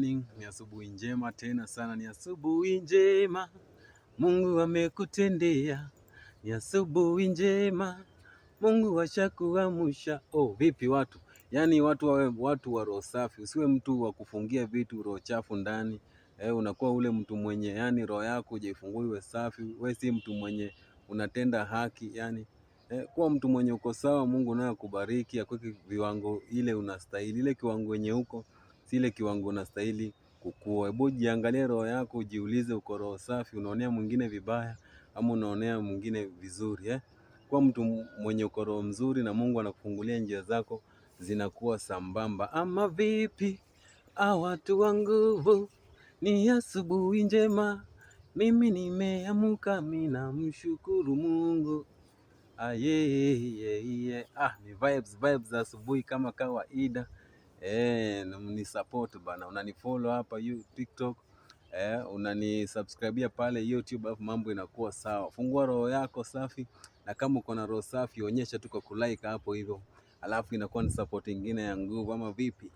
Ni asubuhi njema tena sana, ni asubuhi njema Mungu amekutendea. Ni asubuhi njema Mungu ashakuamsha. Vipi watu? Yaani watu wa roho safi. Usiwe mtu wa kufungia vitu roho chafu ndani. Unakuwa ule mtu mwenye yani roho yako hujaifungua iwe safi. Wewe si mtu mwenye unatenda haki yani. Kuwa mtu mwenye uko sawa, Mungu naye akubariki, akuweke viwango ile unastahili. Ile kiwango yenye uko si ile kiwango unastahili kukua. Hebu jiangalie roho yako, ujiulize uko roho safi, unaonea mwingine vibaya ama unaonea mwingine vizuri Kuwa mtu mwenye uko roho mzuri na Mungu anakufungulia njia zako zinakuwa sambamba. Ama vipi watu wa nguvu? Ni asubuhi njema, mimi nimeamka, mimi namshukuru Mungu. Ni vibes za asubuhi kama kawaida. Ni support bana, unanifollow hapa TikTok, unanisubscribia pale YouTube, alafu mambo inakuwa sawa. Fungua roho yako safi, na kama uko na roho safi onyesha tu kwa kulike hapo hivyo, alafu inakuwa ni support ingine ya nguvu. Ama vipi?